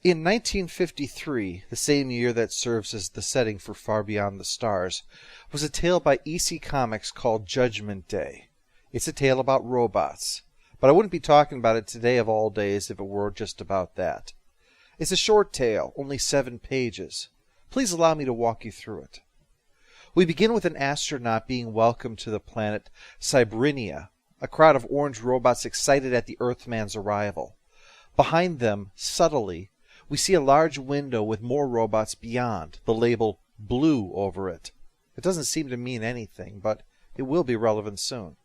In 1953, the same year that serves as the setting for Far Beyond the Stars, was a tale by EC Comics called Judgment Day. It's a tale about robots, but I wouldn't be talking about it today of all days if it were just about that. It's a short tale, only 7 pages. Please allow me to walk you through it. We begin with an astronaut being welcomed to the planet Cybrinia, a crowd of orange robots excited at the Earthman's arrival. Behind them, subtly, we see a large window with more robots beyond, the label blue over it. It doesn't seem to mean anything, but it will be relevant soon.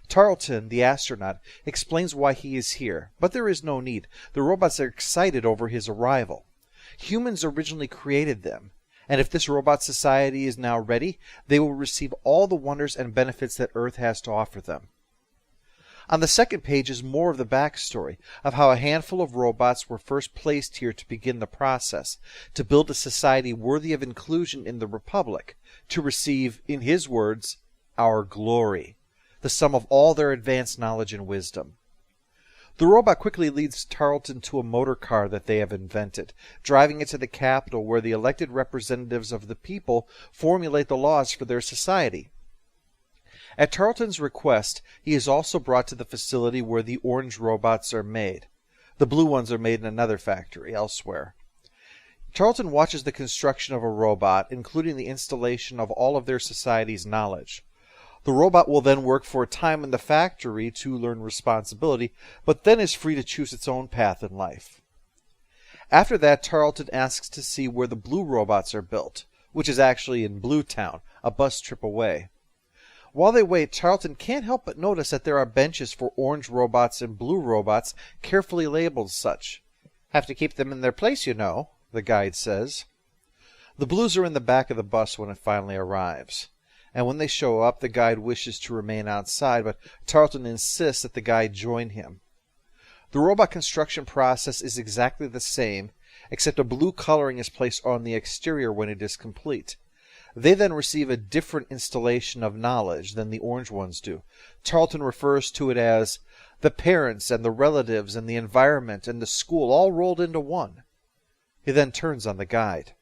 Tarleton, the astronaut, explains why he is here, but there is no need. The robots are excited over his arrival. Humans originally created them, and if this robot society is now ready, they will receive all the wonders and benefits that Earth has to offer them. On the second page is more of the backstory of how a handful of robots were first placed here to begin the process, to build a society worthy of inclusion in the Republic, to receive, in his words, our glory, the sum of all their advanced knowledge and wisdom. The robot quickly leads Tarleton to a motor car that they have invented, driving it to the capital where the elected representatives of the people formulate the laws for their society. At Tarleton's request, he is also brought to the facility where the orange robots are made. The blue ones are made in another factory elsewhere. Tarleton watches the construction of a robot, including the installation of all of their society's knowledge. The robot will then work for a time in the factory to learn responsibility, but then is free to choose its own path in life. After that, Tarleton asks to see where the blue robots are built, which is actually in Blue Town, a bus trip away. While they wait, Tarleton can't help but notice that there are benches for orange robots and blue robots, carefully labeled such. "Have to keep them in their place, you know," the guide says. The blues are in the back of the bus when it finally arrives. And when they show up, the guide wishes to remain outside, but Tarleton insists that the guide join him. The robot construction process is exactly the same, except a blue coloring is placed on the exterior when it is complete. They then receive a different installation of knowledge than the orange ones do. Tarleton refers to it as the parents and the relatives and the environment and the school all rolled into one. He then turns on the guide.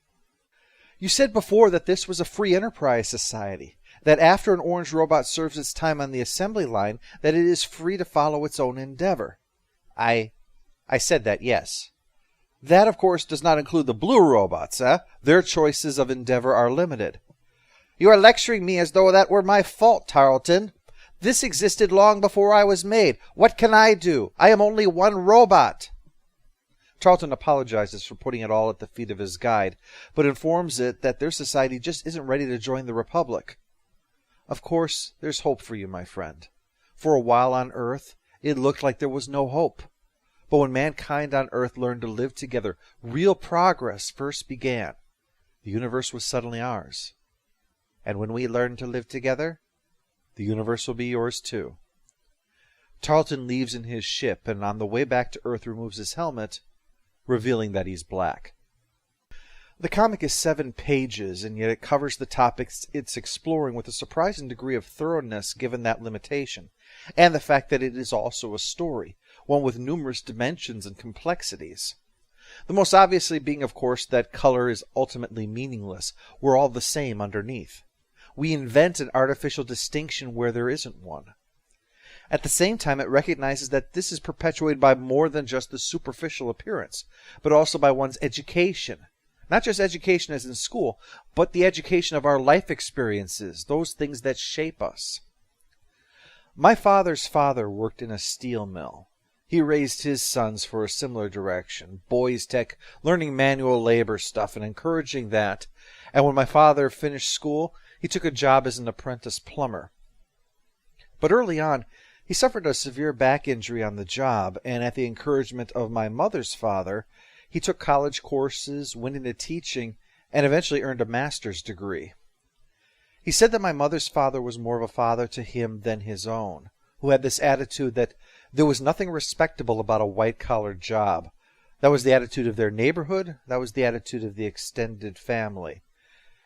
"You said before that this was a free enterprise society, that after an orange robot serves its time on the assembly line, that it is free to follow its own endeavor." I said that, yes. That, of course, does not include the blue robots, eh? Their choices of endeavor are limited. "You are lecturing me as though that were my fault, Tarleton. This existed long before I was made. What can I do? I am only one robot." Tarleton apologizes for putting it all at the feet of his guide, but informs it that their society just isn't ready to join the Republic. Of course, there's hope for you, my friend. For a while on Earth, it looked like there was no hope. But when mankind on Earth learned to live together, real progress first began. The universe was suddenly ours. And when we learn to live together, the universe will be yours too. Tarleton leaves in his ship, and on the way back to Earth removes his helmet, revealing that he's black. The comic is 7 pages, and yet it covers the topics it's exploring with a surprising degree of thoroughness given that limitation, and the fact that it is also a story, one with numerous dimensions and complexities. The most obviously being, of course, that color is ultimately meaningless. We're all the same underneath. We invent an artificial distinction where there isn't one. At the same time, it recognizes that this is perpetuated by more than just the superficial appearance, but also by one's education. Not just education as in school, but the education of our life experiences, those things that shape us. My father's father worked in a steel mill. He raised his sons for a similar direction, boys tech, learning manual labor stuff and encouraging that. And when my father finished school, he took a job as an apprentice plumber. But early on, he suffered a severe back injury on the job, and at the encouragement of my mother's father, he took college courses, went into teaching, and eventually earned a master's degree. He said that my mother's father was more of a father to him than his own, who had this attitude that there was nothing respectable about a white-collar job. That was the attitude of their neighborhood. That was the attitude of the extended family.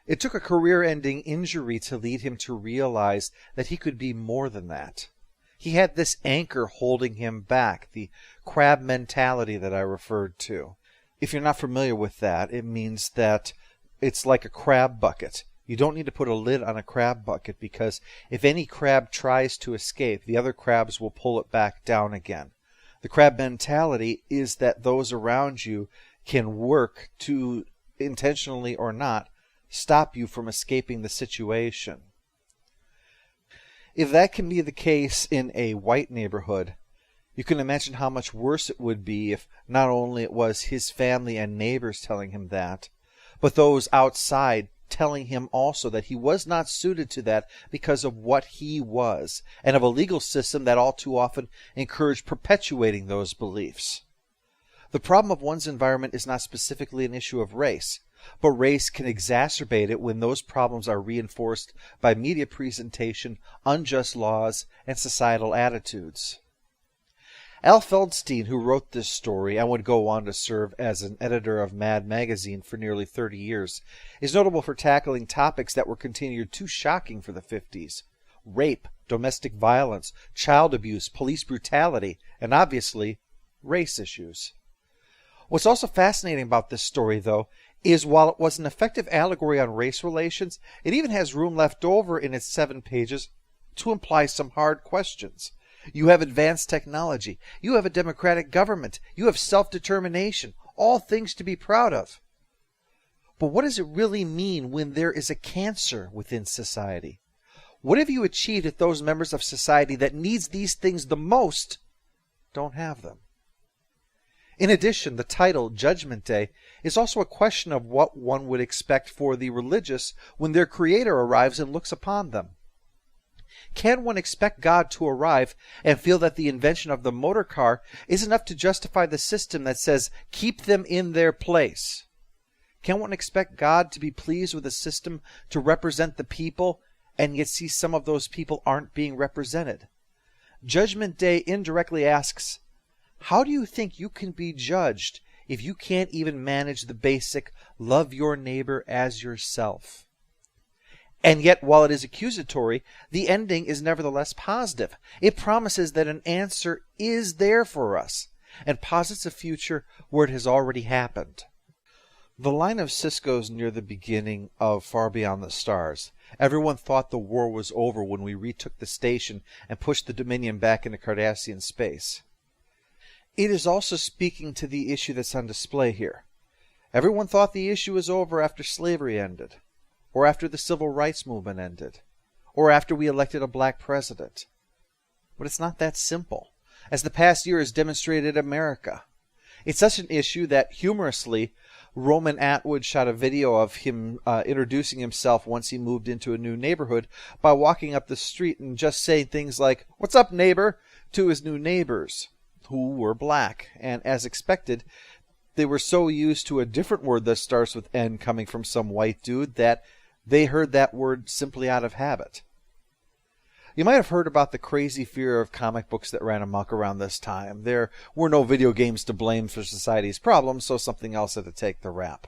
It took a career-ending injury to lead him to realize that he could be more than that. He had this anchor holding him back, the crab mentality that I referred to. If you're not familiar with that, it means that it's like a crab bucket. You don't need to put a lid on a crab bucket because if any crab tries to escape, the other crabs will pull it back down again. The crab mentality is that those around you can work to, intentionally or not, stop you from escaping the situation. If that can be the case in a white neighborhood, you can imagine how much worse it would be if not only it was his family and neighbors telling him that, but those outside telling him also that he was not suited to that because of what he was, and of a legal system that all too often encouraged perpetuating those beliefs. The problem of one's environment is not specifically an issue of race, but race can exacerbate it when those problems are reinforced by media presentation, unjust laws, and societal attitudes. Al Feldstein, who wrote this story and would go on to serve as an editor of Mad magazine for nearly 30 years, is notable for tackling topics that were considered too shocking for the 50s. Rape, domestic violence, child abuse, police brutality, and obviously, race issues. What's also fascinating about this story, though, is while it was an effective allegory on race relations, it even has room left over in its 7 pages to imply some hard questions. You have advanced technology. You have a democratic government. You have self-determination. All things to be proud of. But what does it really mean when there is a cancer within society? What have you achieved if those members of society that needs these things the most don't have them? In addition, the title, Judgment Day, is also a question of what one would expect for the religious when their Creator arrives and looks upon them. Can one expect God to arrive and feel that the invention of the motor car is enough to justify the system that says, keep them in their place? Can one expect God to be pleased with a system to represent the people, and yet see some of those people aren't being represented? Judgment Day indirectly asks, how do you think you can be judged if you can't even manage the basic love your neighbor as yourself? And yet, while it is accusatory, the ending is nevertheless positive. It promises that an answer is there for us, and posits a future where it has already happened. The line of Cisco's near the beginning of Far Beyond the Stars. Everyone thought the war was over when we retook the station and pushed the Dominion back into Cardassian space. It is also speaking to the issue that's on display here. Everyone thought the issue was over after slavery ended, or after the civil rights movement ended, or after we elected a black president. But it's not that simple, as the past year has demonstrated in America. It's such an issue that, humorously, Roman Atwood shot a video of him introducing himself once he moved into a new neighborhood by walking up the street and just saying things like, "What's up, neighbor?" to his new neighbors, who were black, and as expected, they were so used to a different word that starts with N coming from some white dude that they heard that word simply out of habit. You might have heard about the crazy fear of comic books that ran amok around this time. There were no video games to blame for society's problems, so something else had to take the rap.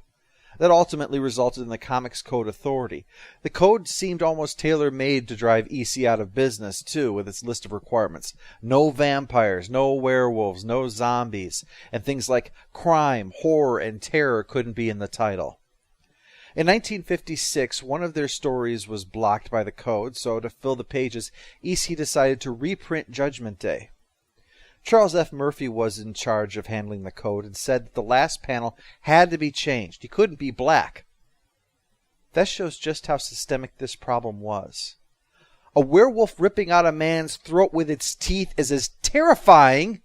That ultimately resulted in the Comics Code Authority. The code seemed almost tailor-made to drive EC out of business, too, with its list of requirements. No vampires, no werewolves, no zombies, and things like crime, horror, and terror couldn't be in the title. In 1956, one of their stories was blocked by the code, so to fill the pages, EC decided to reprint Judgment Day. Charles F. Murphy was in charge of handling the code and said that the last panel had to be changed. He couldn't be black. That shows just how systemic this problem was. A werewolf ripping out a man's throat with its teeth is as terrifying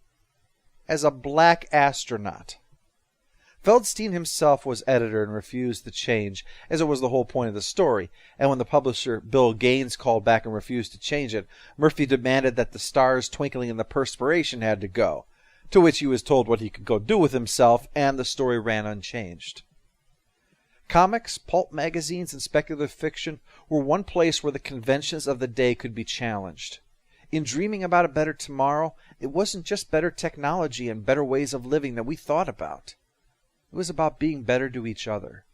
as a black astronaut. Feldstein himself was editor and refused the change, as it was the whole point of the story, and when the publisher Bill Gaines called back and refused to change it, Murphy demanded that the stars twinkling in the perspiration had to go, to which he was told what he could go do with himself, and the story ran unchanged. Comics, pulp magazines, and speculative fiction were one place where the conventions of the day could be challenged. In dreaming about a better tomorrow, it wasn't just better technology and better ways of living that we thought about. It was about being better to each other.